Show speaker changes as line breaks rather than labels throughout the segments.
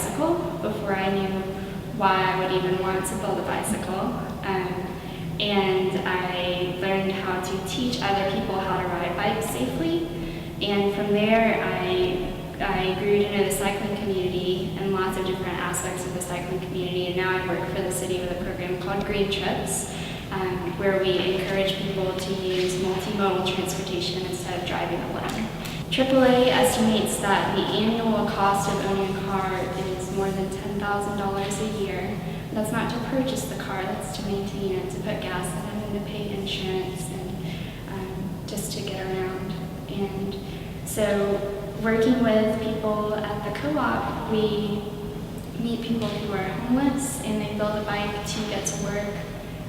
bicycle before I knew why I would even want to build a bicycle. And I learned how to teach other people how to ride bikes safely. And from there, I grew to know the cycling community and lots of different aspects of the cycling community. And now I work for the city with a program called Green Trips, where we encourage people to use multimodal transportation instead of driving alone. AAA estimates that the annual cost of owning a car is more than $10,000 a year. That's not to purchase the car, that's to maintain it, to put gas in it, and to pay insurance, and just to get around. And so working with people at the co-op, we meet people who are homeless and they build a bike to get to work.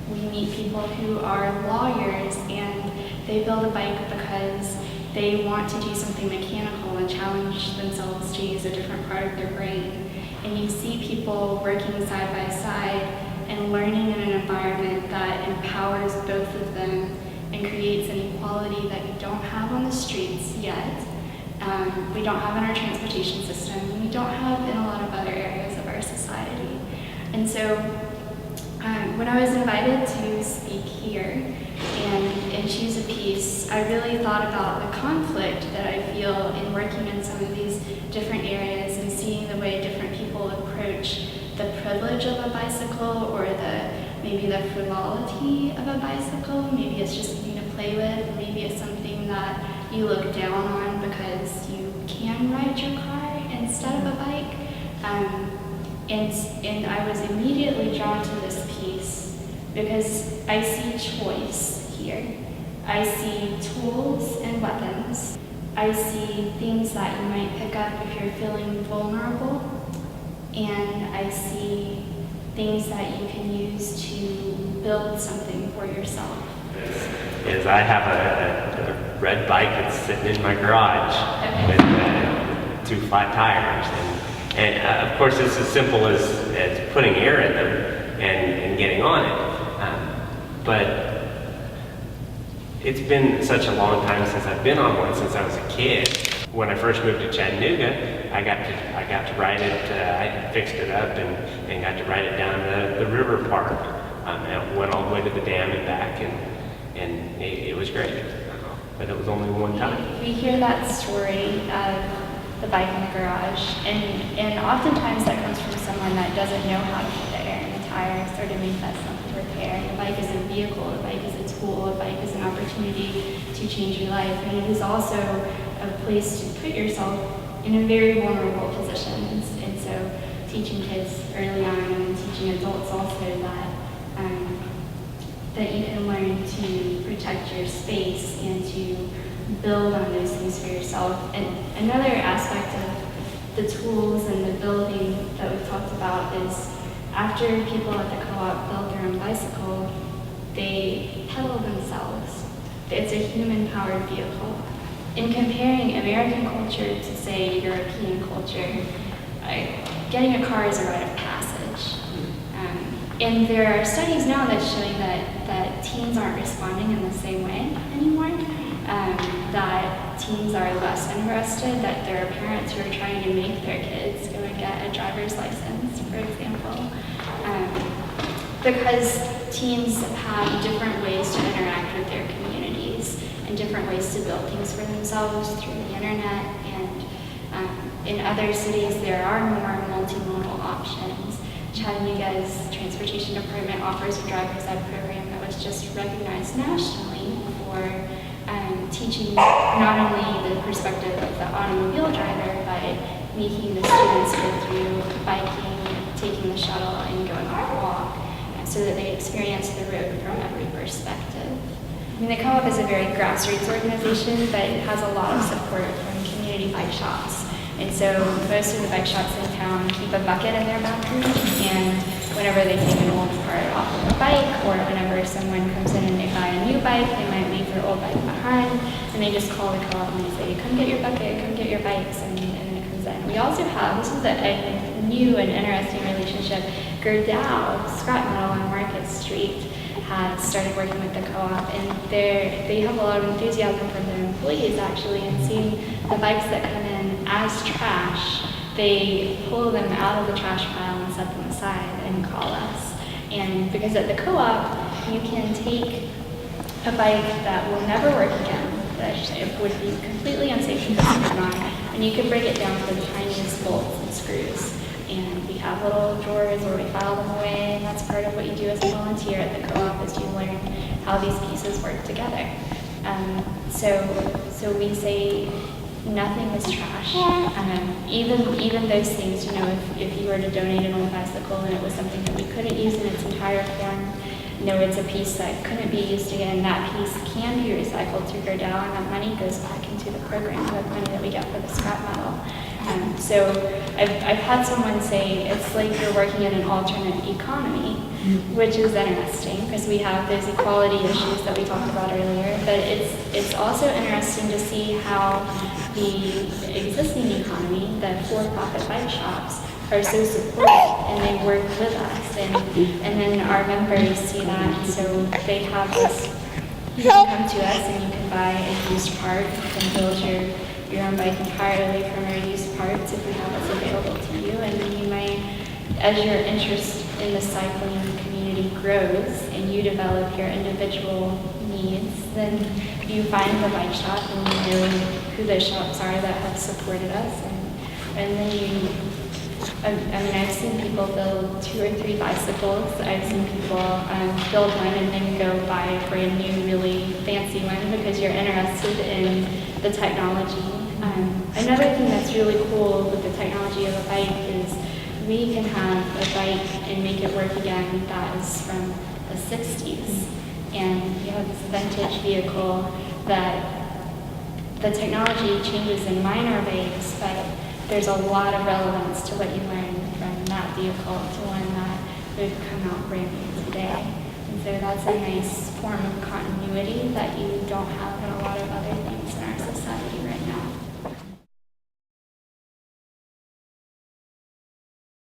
We meet people who are lawyers and they build a bike because they want to do something mechanical and challenge themselves to use a different part of their brain. And you see people working side by side and learning in an environment that empowers both of them and creates an equality that you don't have on the streets yet. We don't have in our transportation system, and we don't have in a lot of other areas of our society. And so when I was invited to speak here and choose a piece, I really thought about the conflict that I feel in working in some of these different areas and seeing the way different people approach the privilege of a bicycle or maybe the frivolity of a bicycle. Maybe it's just something to play with, maybe it's something that you look down on because you can ride your car instead of a bike. And I was immediately drawn to this piece because I see choice here. I see tools and weapons. I see things that you might pick up if you're feeling vulnerable. And I see things that you can use to build something for yourself.
Is I have a red bike that's sitting in my garage with 2 flat tires. And of course, it's as simple as putting air in them and getting on it. But it's been such a long time since I've been on one, since I was a kid. When I first moved to Chattanooga, I got to ride it. I fixed it up and got to ride it down the river park. And went all the way to the dam and back, and it was great. But it was only one time.
We hear that story of the bike in the garage, and oftentimes that comes from someone that doesn't know how to put the air in the tires or to make that something repair. The bike is a vehicle, the bike is a tool, the bike is an opportunity to change your life, and it is also a place to put yourself in a very vulnerable position. And so teaching kids early on and teaching adults also that you can learn to protect your space and to build on those things for yourself. And another aspect of the tools and the building that we've talked about is after people at the co-op build their own bicycle, they pedal themselves. It's a human-powered vehicle. In comparing American culture to, say, European culture, getting a car is a rite of passage. And there are studies now that show that teens aren't responding in the same way anymore, that teens are less interested, that there are parents who are trying to make their kids go and get a driver's license, for example, because teens have different ways to interact with their communities and different ways to build things for themselves through the internet. And in other cities, there are more multimodal options. Chattanooga's transportation department offers a driver's ed program that was just recognized nationally for teaching not only the perspective of the automobile driver, but making the students go through biking, taking the shuttle, and going on a walk, so that they experience the road from every perspective. I mean, the co-op is a very grassroots organization, but it has a lot of support from community bike shops. And so most of the bike shops in town keep a bucket in their bathroom, and whenever they take an old part off of a bike, or whenever someone comes in and they buy a new bike, they might leave their old bike behind, and they just call the co-op and they say, come get your bucket, come get your bikes, and then it comes in. We also have, this is a new and interesting relationship, Gerdau Scrap Metal on Market Street has started working with the co-op, and they have a lot of enthusiasm from their employees actually, and seeing the bikes that come in as trash they pull them out of the trash pile and set them aside and call us. And because at the co-op, you can take a bike that will never work again, that it would be completely unsafe to sit on, and you can break it down to the tiniest bolts and screws. And we have little drawers where we file them away, and that's part of what you do as a volunteer at the co-op is you learn how these pieces work together. So we say nothing is trash. Even those things, if you were to donate an old bicycle and it was something that we couldn't use in its entire form, it's a piece that couldn't be used again, that piece can be recycled through Gerdau, and that money goes back into the program, the money that we get for the scrap metal. So I've had someone say it's like you're working in an alternate economy, which is interesting because we have those equality issues that we talked about earlier, but it's also interesting to see how the existing economy, the for-profit bike shops, are so supportive and they work with us, and then our members see that, and so they have this, you can come to us and you can buy a used part, you can build your own bike entirely from our used parts if we have this available to you, and then you might, as your interest in the cycling community grows and you develop your individual needs, then you find the bike shop and you know who those shops are that have supported us, and then I've seen people build 2 or 3 bicycles. I've seen people build one and then go buy a brand new, really fancy one because you're interested in the technology. Another thing that's really cool with the technology of a bike is we can have a bike and make it work again that is from the 60s. And you have this vintage vehicle that the technology changes in minor ways, but there's a lot of relevance to what you learn from that vehicle to one that would come out brand new today. And so that's a nice form of continuity that you don't have in a lot of other things in our society right